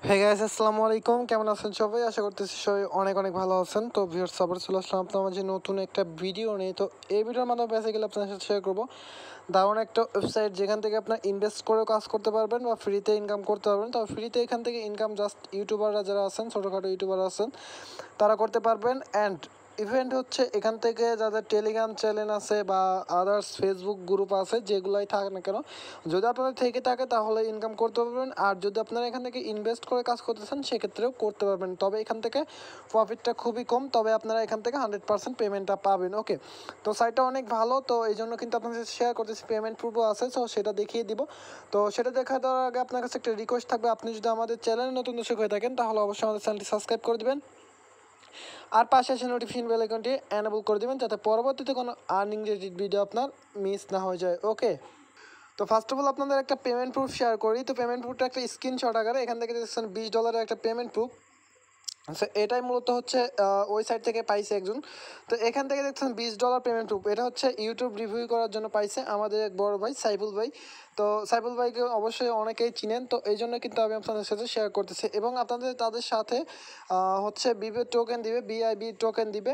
Hey guys, আসসালামু আলাইকুম। কেমন আছেন সবাই? আশা করতেছি সবাই অনেক অনেক ভালো আছেন। তো ভিউয়ার্স, আবার চলে আসলাম আপনার মাঝে নতুন একটা ভিডিও নিয়ে। তো এই ভিডিওর মাধ্যমে বেসিক্যালি আপনার সাথে শেয়ার করবো দারুণ একটা ওয়েবসাইট, যেখান থেকে আপনার ইনভেস্ট করেও কাজ করতে পারবেন বা ফ্রিতে ইনকাম করতে পারবেন। তো ফ্রিতে এখান থেকে ইনকাম জাস্ট ইউটিউবাররা যারা আছেন, ছোটোখাটো ইউটিউবার আছেন, তারা করতে পারবেন। অ্যান্ড ইভেন্ট হচ্ছে এখান থেকে যাদের টেলিগ্রাম চ্যানেল আছে বা আদার্স ফেসবুক গ্রুপ আছে, যেগুলাই থাকে না কেন, যদি আপনাদের থেকে থাকে তাহলে ইনকাম করতে পারবেন। আর যদি আপনারা এখান থেকে ইনভেস্ট করে কাজ করতেছেন সেক্ষেত্রেও করতে পারবেন, তবে এখান থেকে প্রফিটটা খুবই কম, তবে আপনারা এখান থেকে 100% পেমেন্টটা পাবেন। ওকে, তো সাইটটা অনেক ভালো, তো এই জন্য কিন্তু আপনাদের শেয়ার করতেছি। পেমেন্ট প্রুফও আছে, সো সেটা দেখিয়ে দিব। তো সেটা দেখা দেওয়ার আগে আপনার কাছে একটা রিকোয়েস্ট থাকবে, আপনি যদি আমাদের চ্যানেলে নতুন দর্শক হয়ে থাকেন তাহলে অবশ্যই আমাদের চ্যানেলটি সাবস্ক্রাইব করে দেবেন, আর পাশে এসে নোটিফিকেশন বেল আইকনটি এনেবল করে দেবেন, যাতে পরবর্তীতে কোনো আর্নিং রিলেটেড ভিডিও আপনার মিস না হয়ে যায়। ওকে, তো ফার্স্ট অফ অল আপনাদের একটা পেমেন্ট প্রুফ শেয়ার করি। তো পেমেন্ট প্রুফটা একটা স্ক্রিনশট আকারে এখান থেকে দেখছেন $20 একটা পেমেন্ট প্রুফ। আচ্ছা, এটাই মূলত হচ্ছে ওই সাইট থেকে পাইছে একজন। তো এখান থেকে দেখছেন $20 পেমেন্ট প্রুফ, এটা হচ্ছে ইউটিউব রিভিউ করার জন্য পাইছে আমাদের এক বড় ভাই সাইফুল ভাই। তো সাইফুল ভাইকে অবশ্যই অনেকেই চিনেন, তো এই জন্য কিন্তু আমি আপনাদের সাথে শেয়ার করতেছি। এবং আপনাদের তাদের সাথে হচ্ছে বিবে টোকেন দিবে, বিআইবি টোকেন দিবে।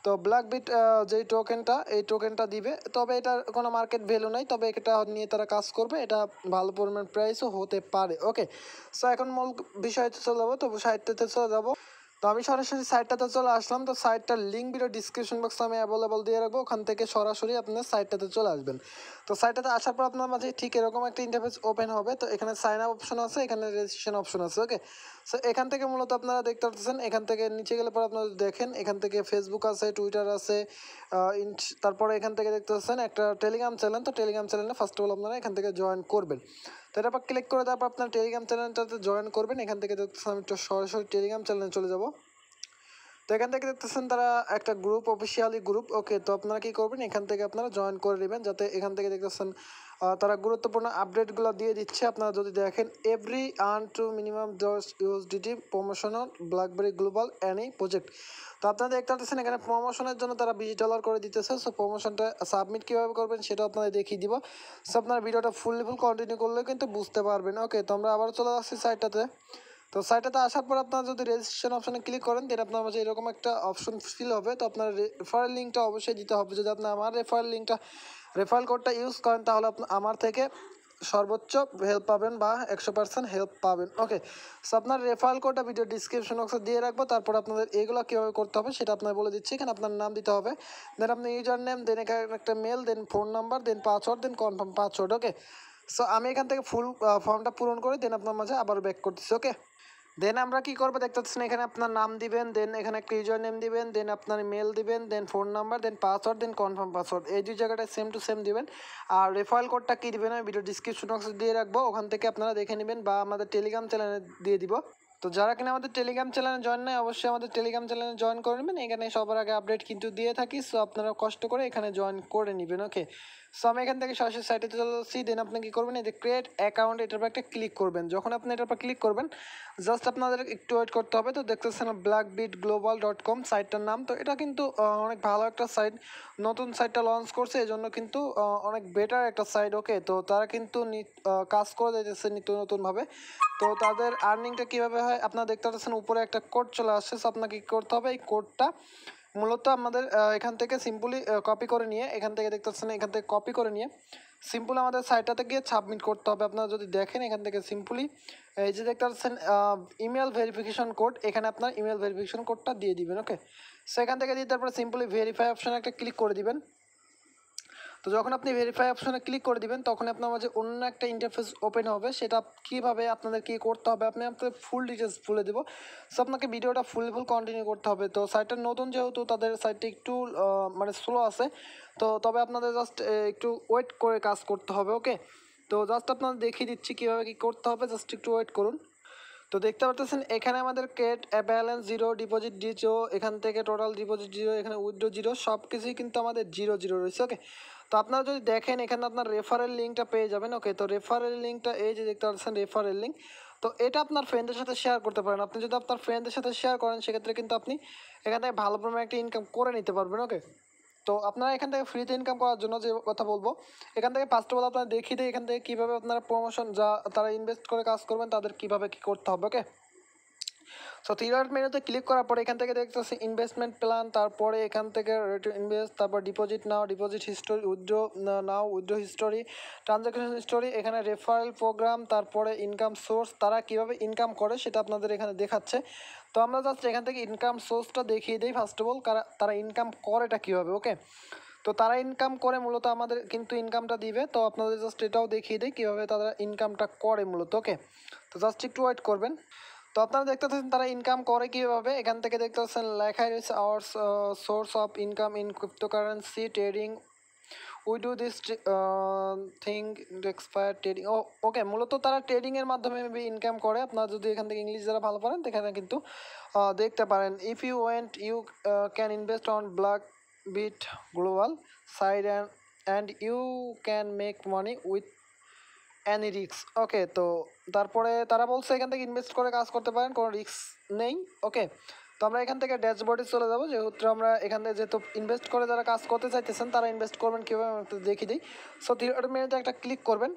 তো ব্ল্যাকবিট যেই টোকেনটা, এই টোকেনটা দিবে, তবে এটার কোনো মার্কেট ভ্যালু নাই, তবে এটা নিয়ে তারা কাজ করবে, এটা ভালো পরিমাণ প্রাইসও হতে পারে। ওকে, সো এখন মূল বিষয়তে চলে যাবো, তো সাইটটাতে চলে যাবো। তো আমি সরাসরি সাইটটাতে চলে আসলাম। তো সাইটটার লিঙ্ক ভিডিও ডিসক্রিপশন বক্সে আমি অ্যাভেলেবল দিয়ে রাখবো, ওখান থেকে সরাসরি আপনার সাইটটাতে চলে আসবেন। তো সাইটটাতে আসার পর আপনার মাঝে ঠিক এরকম একটা ইন্টারফেস ওপেন হবে। তো এখানে সাইন আপ অপশন আছে, এখানে রেজিস্ট্রেশন অপশন আছে। ওকে, সো এখান থেকে মূলত আপনারা দেখতে পাচ্ছেন, এখান থেকে নিচে গেলে পর আপনারা দেখেন এখান থেকে ফেসবুক আছে, টুইটার আছে, তারপরে এখান থেকে দেখতে পাচ্ছেন একটা টেলিগ্রাম চ্যানেল। তো টেলিগ্রাম চ্যানেলে ফার্স্ট অফ অল আপনারা এখান থেকে জয়েন করবেন। তো এটা ক্লিক করে তারপর আপনার টেলিগ্রাম চ্যানেলটাতে জয়েন করবেন। এখান থেকে দেখতেছেন আমি একটু সরাসরি টেলিগ্রাম চ্যানেলে চলে যাব। তো এখান থেকে দেখতেছেন তারা একটা গ্রুপ, অফিসিয়ালি গ্রুপ। ওকে, তো আপনারা কী করবেন, এখান থেকে আপনারা জয়েন করে নেবেন, যাতে এখান থেকে দেখতেছেন তারা গুরুত্বপূর্ণ আপডেটগুলো দিয়ে দিচ্ছে। আপনারা যদি দেখেন, every earn to minimum 10 USDT promotional blackberry global any project. তো আপনারা দেখতে পাচ্ছেন এখানে প্রমোশনের জন্য তারা $20 করে দিতেছে। সো প্রমোশনটা সাবমিট কীভাবে করবেন সেটা আপনাদের দেখিয়ে দিব। সো আপনার ভিডিওটা ফুল কন্টিনিউ করলে কিন্তু বুঝতে পারবেন। ওকে, তো আমরা আবার চলে আসছি সাইটটাতে। তো সাইটটাতে আসার পর আপনারা যদি রেজিস্ট্রেশন অপশনে ক্লিক করেন, দেন আপনার মাঝে এরকম একটা অপশন ফিল হবে। তো আপনার রেফারেল লিঙ্কটা অবশ্যই দিতে হবে। যদি আপনি আমার রেফারেল কোডটা ইউজ করেন, তাহলে আপনি আমার থেকে সর্বোচ্চ হেল্প পাবেন বা 100% হেল্প পাবেন। ওকে, সো আপনার রেফারেল কোডটা ভিডিও ডিসক্রিপশন বক্সে দিয়ে রাখবো। তারপর আপনাদের এগুলো কীভাবে করতে হবে সেটা আপনার বলে দিচ্ছি। এখানে আপনার নাম দিতে হবে, দেন আপনার ইউজার নেম, দেন এখানে একটা মেল, দেন ফোন নাম্বার, দেন পাসওয়ার্ড, দেন কনফার্ম পাসওয়ার্ড। ওকে, সো আমি এখান থেকে ফুল ফর্মটা পূরণ করে দেন আপনার মাঝে আবার ব্যাক করতেছি। ওকে, দেন আমরা কি করবো দেখতে পাচ্ছেন, এখানে আপনার নাম দিবেন, দেন এখানে একটা ইউজার নেম দিবেন, দেন আপনার মেল দিবেন, দেন ফোন নাম্বার, দেন পাসওয়ার্ড, দেন কনফার্ম পাসওয়ার্ড, এই দুই জায়গাটায় সেম টু সেম দিবেন। আর রেফারেল কোডটা কী দিবেন আমি ভিডিও ডিসক্রিপশন বক্সে দিয়ে রাখবো, ওখান থেকে আপনারা দেখে নেবেন বা আমাদের টেলিগ্রাম চ্যানেলে দিয়ে দিব। তো যারা কিনা আমাদের টেলিগ্রাম চ্যানেলে জয়েন নেয়, অবশ্যই আমাদের টেলিগ্রাম চ্যানেলে জয়েন করে নেবেন। এখানে সবার আগে আপডেট কিন্তু দিয়ে থাকি, সো আপনারা কষ্ট করে এখানে জয়েন করে নেবেন। ওকে, সো আমি এখান থেকে সরাসরি সাইটে চলে যাচ্ছি। দেন আপনি কী করবেন, এই যে ক্রিয়েট অ্যাকাউন্ট, এটার উপর একটা ক্লিক করবেন। যখন আপনি এটার উপর ক্লিক করবেন, জাস্ট আপনাদের একটু ওয়েট করতে হবে। তো দেখতেছেন blackbitglobal.com সাইটটার নাম। তো এটা কিন্তু অনেক ভালো একটা সাইট, নতুন সাইটটা লঞ্চ করছে, এই জন্য কিন্তু অনেক বেটার একটা সাইট। ওকে, তো তারা কিন্তু কাজ করে দিতেছে নিত্য নতুনভাবে। তো তাদের আর্নিংটা কীভাবে হয় আপনারা দেখতে পাচ্ছেন, উপরে একটা কোড চলে আসছে। সো আপনাকে কী করতে হবে, এই কোডটা মূলত আমাদের এখান থেকে সিম্পলি কপি করে নিয়ে, এখান থেকে দেখতে পাচ্ছেন এখান থেকে কপি করে নিয়ে সিম্পল আমাদের সাইটটাতে গিয়ে সাবমিট করতে হবে। আপনারা যদি দেখেন এখান থেকে সিম্পলি এই যে দেখতে পাচ্ছেন ইমেল ভেরিফিকেশন কোড, এখানে আপনার ইমেল ভেরিফিকেশন কোডটা দিয়ে দিবেন। ওকে, সো এখান থেকে দিয়ে তারপরে সিম্পলি ভেরিফাই অপশানে একটা ক্লিক করে দিবেন। তো যখন আপনি ভেরিফাই অপশনে ক্লিক করে দিবেন, তখন আপনার মাঝে অন্য একটা ইন্টারফেস ওপেন হবে। সেটা কীভাবে আপনাদের কী করতে হবে আপনাদের ফুল ডিটেলস বলে দেবো। সো আপনাকে ভিডিওটা ফুল কন্টিনিউ করতে হবে। তো সাইটটা নতুন, যেহেতু তাদের সাইটটা একটু মানে স্লো আছে, তো তবে আপনাদের জাস্ট একটু ওয়েট করে কাজ করতে হবে। ওকে, তো জাস্ট আপনাদের দেখিয়ে দিচ্ছি কীভাবে কী করতে হবে, জাস্ট একটু ওয়েট করুন। তো দেখতে পাচ্ছেন এখানে আমাদের ক্রেডিট ব্যালেন্স 0, ডিপোজিট 0, এখান থেকে টোটাল ডিপোজিট 0, এখানে উইথড্র 0, সব কিছুই কিন্তু আমাদের 0 রয়েছে। ওকে, তো আপনারা যদি দেখেন এখানে আপনার রেফারেল লিঙ্কটা পেয়ে যাবেন। ওকে, তো রেফারেল লিঙ্কটা এই যে দেখতে পাচ্ছেন রেফারেল লিঙ্ক, তো এটা আপনার ফ্রেন্ডদের সাথে শেয়ার করতে পারেন। আপনি যদি আপনার ফ্রেন্ডদের সাথে শেয়ার করেন, সেক্ষেত্রে কিন্তু আপনি এখান থেকে ভালো পরিমাণে একটা ইনকাম করে নিতে পারবেন। ওকে, তো আপনারা এখান থেকে ফ্রিতে ইনকাম করার জন্য যে কথা বলবো, এখান থেকে ফার্স্ট অফ অল আপনারা দেখিয়ে দিই এখান থেকে কীভাবে আপনারা প্রমোশন যা তারা ইনভেস্ট করে কাজ করবেন তাদের কীভাবে কী করতে হবে। ওকে, সো থ্রি ডট মেনুতে ক্লিক করার পরে এখান থেকে দেখতেছি ইনভেস্টমেন্ট প্ল্যান, তারপরে এখান থেকে রেট ইনভেস্ট, তারপর ডিপোজিট নাও, ডিপোজিট হিস্টোরি, উইথড্র নাও, উইথড্র হিস্টোরি, ট্রানজাকশন হিস্টোরি, এখানে রেফারেল প্রোগ্রাম, তারপরে ইনকাম সোর্স, তারা কীভাবে ইনকাম করে সেটা আপনাদের এখানে দেখাচ্ছে। তো আমরা জাস্ট এখান থেকে ইনকাম সোর্সটা দেখিয়ে দিই ফার্স্ট অফ অল, তারা ইনকাম করেটা কীভাবে। ওকে, তো তারা ইনকাম করে মূলত আমাদের কিন্তু ইনকামটা দিবে, তো আপনাদের জাস্ট এটাও দেখিয়ে দিই কীভাবে তারা ইনকামটা করে মূলত। ওকে, তো জাস্ট একটু ওয়েট করবেন। তো আপনারা দেখতে পাচ্ছেন তারা ইনকাম করে কীভাবে, এখান থেকে দেখতে পাচ্ছেন লেখাই রয়েছে our source of income in cryptocurrency trading, we do this thing expire trading. Okay, মূলত তারা ট্রেডিংয়ের মাধ্যমে মেবি ইনকাম করে। আপনারা যদি এখান থেকে ইংলিশ যারা ভালো পারেন এখানে কিন্তু দেখতে পারেন। If you want you can invest on Blackbit global site and you can make money with any risk. Okay, তো তারপরে তারা বলছে এখান থেকে ইনভেস্ট করে কাজ করতে পারেন, কোনো রিস্ক নেই। ওকে, তো আমরা এখান থেকে ড্যাশবোর্ডে চলে যাবো, যেহেতু আমরা এখান থেকে যেহেতু ইনভেস্ট করে যারা কাজ করতে চাইতেছেন তারা ইনভেস্ট করবেন কীভাবে আমি দেখিয়ে দিই। সো থ্রি ডট মেনুতে একটা ক্লিক করবেন।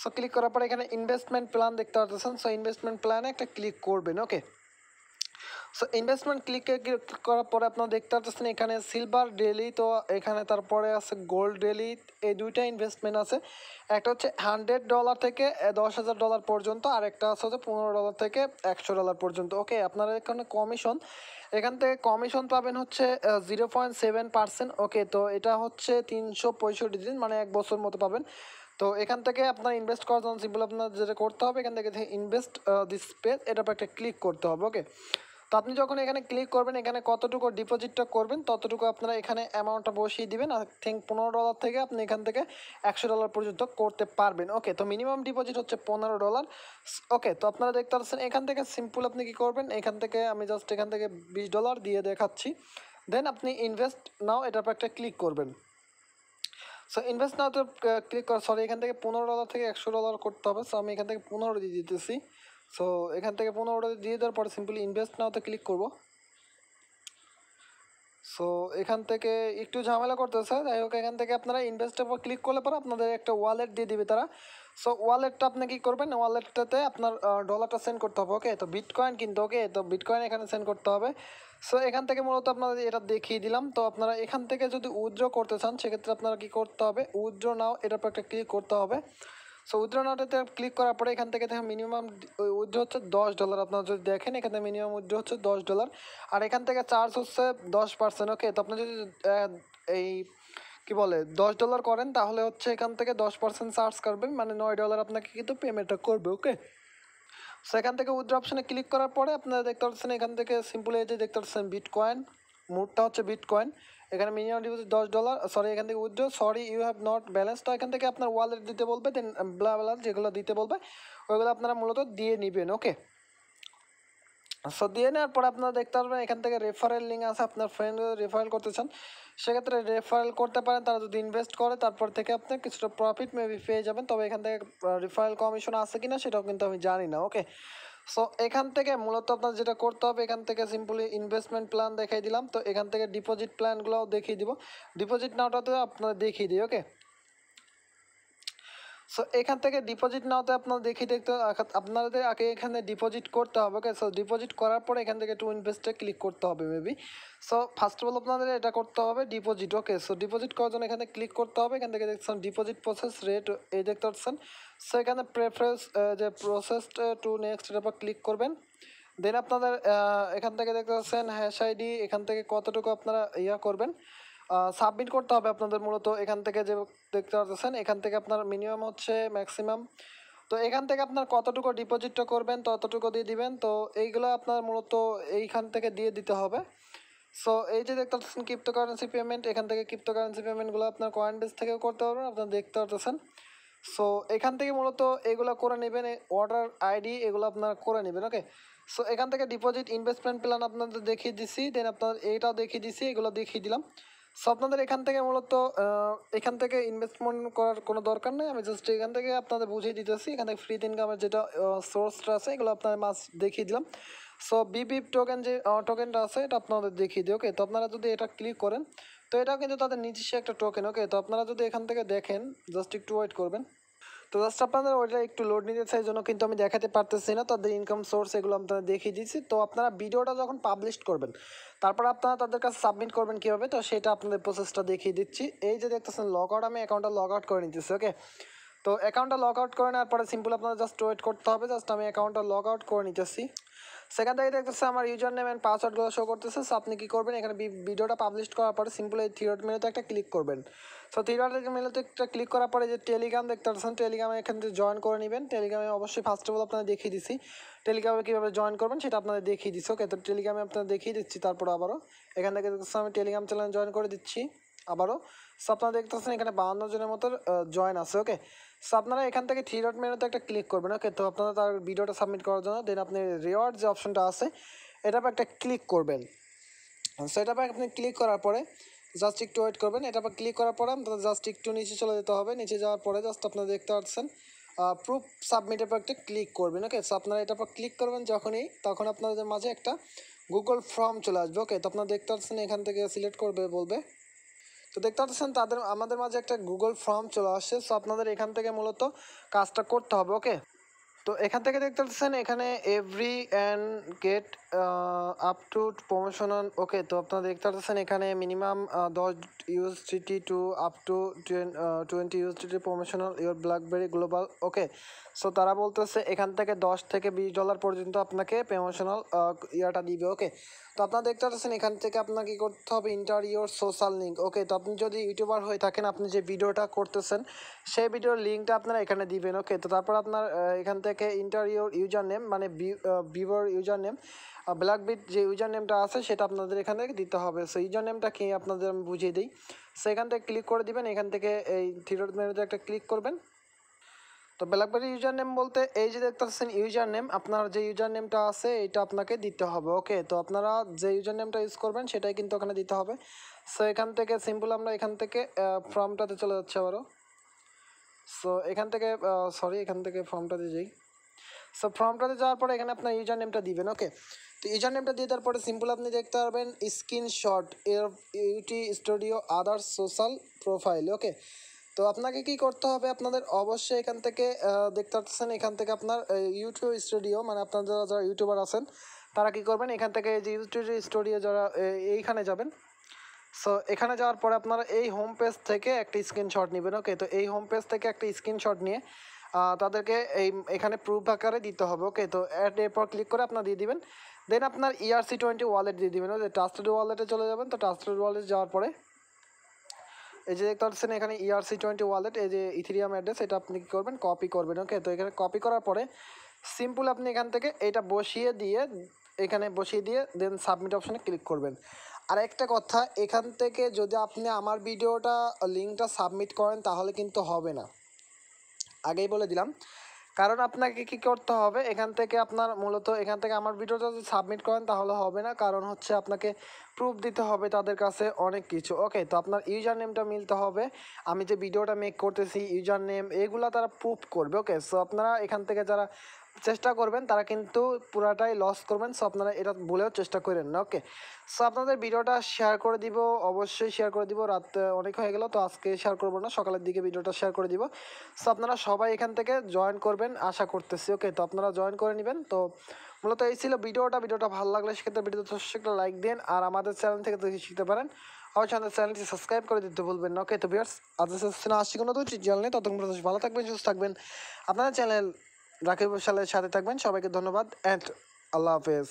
সো ক্লিক করার পরে এখানে ইনভেস্টমেন্ট প্ল্যান দেখতে পাচ্ছেন, সো ইনভেস্টমেন্ট প্ল্যানে একটা ক্লিক করবেন। ওকে, সো ইনভেস্টমেন্ট ক্লিক করার পরে আপনারা দেখতে পাচ্ছেন এখানে সিলভার ডেলি, তো এখানে তারপরে আছে গোল্ড ডেলি, এই দুইটা ইনভেস্টমেন্ট আছে। একটা হচ্ছে $100 থেকে $10,000 পর্যন্ত, আর একটা আছে হচ্ছে $15 থেকে $100 পর্যন্ত। ওকে, আপনারা এখানে কমিশন, এখান থেকে কমিশন পাবেন হচ্ছে 0.7%। ওকে, তো এটা হচ্ছে 365 দিন, মানে 1 বছর মতো পাবেন। তো এখান থেকে আপনার ইনভেস্ট করার জন্য সিম্পল আপনার যেটা করতে হবে, এখান থেকে ইনভেস্ট দিস পেজ, এটার উপর একটা ক্লিক করতে হবে। ওকে, তো আপনি যখন এখানে ক্লিক করবেন, এখানে কতটুকু ডিপোজিটটা করবেন ততটুকু আপনারা এখানে অ্যামাউন্টটা বসিয়ে দিবেন। আই থিঙ্ক $15 থেকে আপনি এখান থেকে $100 পর্যন্ত করতে পারবেন। ওকে, তো মিনিমাম ডিপোজিট হচ্ছে $15। ওকে, তো আপনারা দেখতে পাচ্ছেন এখান থেকে সিম্পল আপনি কী করবেন, এখান থেকে আমি জাস্ট এখান থেকে $20 দিয়ে দেখাচ্ছি, দেন আপনি ইনভেস্ট নাও এটার উপর একটা ক্লিক করবেন। সো ইনভেস্ট নাও তো ক্লিক করা, সরি এখান থেকে $15 থেকে $100 করতে হবে। সো আমি এখান থেকে 15 দিয়ে দিতেছি। সো এখান থেকে 15 দিয়ে দেওয়ার পরে সিম্পলি ইনভেস্ট নাওতে ক্লিক করব। সো এখান থেকে একটু ঝামেলা করতেছে, যাই হোক এখান থেকে আপনারা ইনভেস্টের উপর ক্লিক করলে পরে আপনাদের একটা ওয়ালেট দিয়ে দিবে তারা। সো ওয়ালেটটা আপনি কী করবেন, ওয়ালেটটাতে আপনার ডলারটা সেন্ড করতে হবে। ওকে, তো বিটকয়েন কিন্তু, ওকে, তো বিটকয়েন এখানে সেন্ড করতে হবে। সো এখান থেকে মূলত আপনাদের এটা দেখিয়ে দিলাম। তো আপনারা এখান থেকে যদি উইথড্র করতে চান সেক্ষেত্রে আপনারা কী করতে হবে, উইথড্র নাও এটার উপর একটা ক্লিক করতে হবে। সো উইথড্র নাওটাতে ক্লিক করার পরে এখান থেকে দেখেন মিনিমাম উইথড্র হচ্ছে $10। আপনারা যদি দেখেন এখানে মিনিমাম উইথড্র হচ্ছে $10, আর এখান থেকে চার্জ হচ্ছে 10%। ওকে, তো আপনি যদি এই কী বলে $10 করেন তাহলে হচ্ছে এখান থেকে 10% চার্জ করবেন, মানে $9 আপনাকে কিন্তু পেমেন্টটা করবে। ওকে, সো এখান থেকে উইথড্র অপশানে ক্লিক করার পরে আপনারা দেখতে পাচ্ছেন এখান থেকে সিম্পল এই যে দেখতে পাচ্ছেন বিটকয়েন, মোডটা হচ্ছে বিটকয়েন, এখানে মিনিমাম ডিপোজিট $10। সরি এখান থেকে withdraw, sorry you have not balance, তো এখান থেকে আপনার ওয়ালেট দিতে বলবে, দেন ব্লা ব্লা যেগুলো দিতে বলবে ওইগুলো আপনারা মূলত দিয়ে নেবেন। ওকে, সো দিয়ে নেওয়ার পরে আপনারা দেখতে পারবেন এখান থেকে রেফারেল লিঙ্ক আছে, আপনার ফ্রেন্ড রেফারেল করতে চান সেক্ষেত্রে রেফারেল করতে পারেন, তারা যদি ইনভেস্ট করে তারপর থেকে আপনি কিছুটা প্রফিট মেবি পেয়ে যাবেন, তবে এখান থেকে রেফারেল কমিশন আছে কিনা সেটাও কিন্তু আমি জানি না। ওকে, সো এখান থেকে মূলত আপনার যেটা করতে হবে, এখান থেকে সিম্পলি ইনভেস্টমেন্ট প্ল্যান দেখাই দিলাম, তো এখান থেকে ডিপোজিট প্ল্যানগুলোও দেখিয়ে দিব, ডিপোজিট নাওটাতে আপনারা দেখিয়ে দিই। ওকে, সো এখান থেকে ডিপোজিট নাওতে আপনারা দেখতে আপনাদের আগে এখানে ডিপোজিট করতে হবে। ওকে, সো ডিপোজিট করার পরে এখান থেকে টু ইনভেস্টে ক্লিক করতে হবে maybe. So first of all আপনাদের এটা করতে হবে ডিপোজিট। ওকে, সো ডিপোজিট করার জন্য এখানে ক্লিক করতে হবে, এখান থেকে দেখছেন ডিপোজিট প্রসেস রেট এই দেখতে পাচ্ছেন। সো এখানে প্রেফারেন্স যে প্রসেস টু নেক্সট এটার উপর ক্লিক করবেন, দেন আপনাদের এখান থেকে দেখতে পাচ্ছেন হ্যাশ আইডি, এখান থেকে কতটুকু আপনারা করবেন সাবমিট করতে হবে আপনাদের মূলত। এখান থেকে যে দেখতে পাচ্ছেন এখান থেকে আপনার মিনিমাম হচ্ছে ম্যাক্সিমাম, তো এখান থেকে আপনার কতটুকু ডিপোজিটটা করবেন ততটুকু দিয়ে দিবেন, তো এইগুলো আপনার মূলত এইখান থেকে দিয়ে দিতে হবে। সো এই যে দেখতে পাচ্ছেন ক্রিপ্টোকারেন্সি পেমেন্ট, এখান থেকে ক্রিপ্টোকারেন্সি পেমেন্টগুলো আপনার কয়েন বেস থেকেও করতে পারবেন, আপনারা দেখতে পাচ্ছেন। সো এখান থেকে মূলত এগুলো করে নেবেন, অর্ডার আইডি এগুলো আপনারা করে নেবেন। ওকে, সো এখান থেকে ডিপোজিট ইনভেস্টমেন্ট প্ল্যান আপনাদের দেখিয়ে দিচ্ছি, দেন আপনার এইটাও দেখিয়ে দিচ্ছি, এগুলো দেখিয়ে দিলাম। সো আপনাদের এখান থেকে মূলত এখান থেকে ইনভেস্টমেন্ট করার কোনো দরকার নেই, আমি জাস্ট এখান থেকে আপনাদের বুঝিয়ে দিতেছি। এখান থেকে ফ্রি ইনকামের যেটা সোর্সটা আছে এগুলো আপনার দেখিয়ে দিলাম। সো বিবিপ টোকেন যে টোকেনটা আছে এটা আপনাদের দেখিয়ে দিই। ওকে, তো আপনারা যদি এটা ক্লিক করেন তো এটাও কিন্তু তাদের নিজস্ব একটা টোকেন। ওকে, তো আপনারা যদি এখান থেকে দেখেন জাস্ট একটু ওয়েট করবেন। তো জাস্ট আপনাদের ওইটা একটু লোড নিতে চাই জন্য কিন্তু আমি দেখাতে পারতেছি না, তাদের ইনকাম সোর্স এগুলো আপনারা দেখিয়ে দিচ্ছি। তো আপনারা ভিডিওটা যখন পাবলিশ করবেন তারপর আপনারা তাদের কাছে সাবমিট করবেন কীভাবে, তো সেটা আপনাদের প্রসেসটা দেখিয়ে দিচ্ছি। এই যে দেখতেছেন লগ আউট, আমি অ্যাকাউন্টটা লগ আউট করে নিতেছি। ওকে, তো অ্যাকাউন্টটা লগ আউট করে নেওয়ার পরে সিম্পল আপনারা জাস্ট ওয়েট করতে হবে। জাস্ট আমি অ্যাকাউন্টটা লগ আউট করে নিতেছি। সেখান থেকে দেখতেছে আমার ইউজার নেম অ্যান্ড পাসওয়ার্ডগুলো শো করতেছে। সো আপনি কী করবেন, এখানে ভিডিওটা পাবলিশ করার পরে সিম্পল এই থ্রি ডট মেনুতে একটা ক্লিক করবেন। সো থ্রি ডট মেনুতে একটা ক্লিক করার পরে যে টেলিগ্রাম দেখতে পাচ্ছেন, টেলিগ্রামে এখান থেকে জয়েন করে নেবেন। টেলিগ্রামে অবশ্যই ফার্স্ট অফ অল আপনাদের দেখিয়ে দিচ্ছি টেলিগ্রামে কীভাবে জয়েন করবেন, সেটা আপনাদের দেখিয়ে দিচ্ছি। ওকে, তো টেলিগ্রামে আপনাদের দেখিয়ে দিচ্ছি। তারপর আবারও এখান থেকে দেখতেছেন আমি টেলিগ্রাম চ্যানেল জয়েন করে দিচ্ছি আবারও। সো আপনারা দেখতেছেন এখানে 52 জনের মতো জয়েন আছে। ওকে, সো আপনারা এখান থেকে থ্রি ডট মেনুতে একটা ক্লিক করবেন। ওকে, তো আপনারা তার ভিডিওটা সাবমিট করার জন্য দেন আপনি রিওয়ার্ড যে অপশনটা আছে এটার পর একটা ক্লিক করবেন। সো এটার পর আপনি ক্লিক করার পরে জাস্ট একটু ওয়েট করবেন। এটার পর ক্লিক করার পরে আপনাদের জাস্ট একটু নিচে চলে যেতে হবে। নিচে যাওয়ার পরে জাস্ট আপনারা দেখতে পাচ্ছেন প্রুফ সাবমিটের পর একটা ক্লিক করবেন। ওকে, সো আপনারা এটার পর ক্লিক করবেন যখনই, তখন আপনাদের মাঝে একটা গুগল ফর্ম চলে আসবে। ওকে, তো আপনারা দেখতে পাচ্ছেন এখান থেকে সিলেক্ট করবে বলবে। তো দেখতে পাচ্ছেন আমাদের মাঝে একটা গুগল ফর্ম চলে আসছে। সো আপনাদের এখান থেকে মূলত কাজটা করতে হবে। ওকে, তো এখান থেকে দেখতে পাচ্ছেন এখানে every and get up to promotional. Okay, তো আপনারা দেখতে পাচ্ছেন এখানে minimum 10 USDT to up to 20 USDT promotional your BlackBerry global. Okay, so তারা বলতেছে এখান থেকে $10 থেকে $20 পর্যন্ত আপনাকে প্রমোশনাল ইয়াটা দিবে। ওকে, তো আপনারা দেখতে পাচ্ছেন এখান থেকে আপনাকে কী করতে হবে, ইন্টার ইউর সোশ্যাল লিঙ্ক। ওকে, তো আপনি যদি ইউটিউবার হয়ে থাকেন, আপনি যে ভিডিওটা করতেছেন সেই ভিডিওর লিঙ্কটা আপনারা এখানে দিবেন। ওকে, তো তারপর আপনার এখান থেকে ইন্টার ইউজার নেম মানে ভিভোর ইউজার নেম, ব্ল্যাকবিট যে ইউজার নেমটা আছে সেটা আপনাদের এখান থেকে দিতে হবে। সো ইউজার নেমটা কি আপনাদের আমি বুঝিয়ে দিই। সো এখান থেকে ক্লিক করে দিবেন, এখান থেকে এই থ্রি ডট মেনুতে একটা ক্লিক করবেন। তো ব্ল্যাকবেরি ইউজার নেম বলতে এই যে দেখতে পাচ্ছেন ইউজার নেম, আপনার যে ইউজার নেমটা আছে এটা আপনাকে দিতে হবে। ওকে, তো আপনারা যে ইউজার নেমটা ইউজ করবেন সেটাই কিন্তু ওখানে দিতে হবে। সো এখান থেকে সিম্পল আমরা এখান থেকে ফর্মটাতে চলে যাচ্ছে আবারও। সো এখান থেকে এখান থেকে ফর্মটাতে যাই। সো ফর্মটাতে যাওয়ার পরে এখানে আপনার ইউজার নেমটা দিবেন। ওকে, তো ইউজার নেমটা দিয়ে তারপরে সিম্পল আপনি দেখতে পারবেন স্ক্রিনশট এর ইউটি studio others social profile. Okay, তো আপনাকে কি করতে হবে, আপনাদের অবশ্যই এখান থেকে দেখতে পাচ্ছেন এখান থেকে আপনার ইউটিউব স্টুডিও মানে আপনার যারা ইউটিউবার আছেন তারা কি করবেন, এখান থেকে যে ইউটিউব স্টুডিও যারা এইখানে যাবেন। সো এখানে যাওয়ার পরে আপনারা এই হোম পেজ থেকে একটা স্ক্রিনশট নেবেন। ওকে, তো এই হোম পেজ থেকে একটা স্ক্রিনশট নিয়ে তাদেরকে এখানে প্রুফ আকারে দিতে হবে। ওকে, তো এরপর ক্লিক করে আপনার দিয়ে দিবেন। দেন আপনার ERC20 ওয়ালেট দিয়ে দিবেন। ওই যে ট্রাস্টেড ওয়ালেটে চলে যাবেন। তো ট্রাস্টেড ওয়ালেট যাওয়ার পরে এই যে দেখতে পাচ্ছেন এখানে ERC20 ওয়ালেট, এই যে ইথেরিয়াম অ্যাড্রেস, এটা আপনি কী করবেন, কপি করবেন। ওকে, তো এখানে কপি করার পরে সিম্পল আপনি এখান থেকে এটা বসিয়ে দিয়ে দেন সাবমিট অপশানে ক্লিক করবেন। আর একটা কথা, এখান থেকে যদি আপনি আমার ভিডিওটা লিঙ্কটা সাবমিট করেন তাহলে কিন্তু হবে না, আগেই বলে দিলাম। কারণ আপনাকে কী করতে হবে, এখান থেকে আপনার মূলত এখান থেকে আমার ভিডিওটা যদি সাবমিট করেন তাহলে হবে না, কারণ হচ্ছে আপনাকে প্রুফ দিতে হবে তাদের কাছে অনেক কিছু। ওকে, তো আপনার ইউজার নেমটা মিলতে হবে, আমি যে ভিডিওটা মেক করতেছি ইউজার নেম এগুলো তারা প্রুফ করবে। ওকে, সো আপনারা এখান থেকে যারা চেষ্টা করবেন তারা কিন্তু পুরাটাই লস করবেন। সো আপনারা এটা বলেও চেষ্টা করেন না। ওকে, সো আপনাদের ভিডিওটা শেয়ার করে দিব, অবশ্যই শেয়ার করে দিব। রাত অনেক হয়ে গেল, তো আজকে শেয়ার করবো না, সকালের দিকে ভিডিওটা শেয়ার করে দিব। সো আপনারা সবাই এখান থেকে জয়েন করবেন আশা করতেছি। ওকে, তো আপনারা জয়েন করে নেবেন। তো মূলত এই ছিল ভিডিওটা ভালো লাগলে সেক্ষেত্রে ভিডিওতে একটা লাইক দিন, আর আমাদের চ্যানেল থেকে দেখে শিখতে পারেন। অবশ্যই আমাদের চ্যানেলটি সাবস্ক্রাইব করে দিতে ভুলবেন না। ওকে, তো ভিউয়ার্স আজ আসছি কোনো তো চ্যানেল নেই, ততক্ষণ পর্যন্ত ভালো থাকবেন, সুস্থ থাকবেন। আপনাদের চ্যানেল রাকিব সালের সাথে থাকবেন। সবাইকে ধন্যবাদ অ্যান্ড আল্লাহ হাফেজ।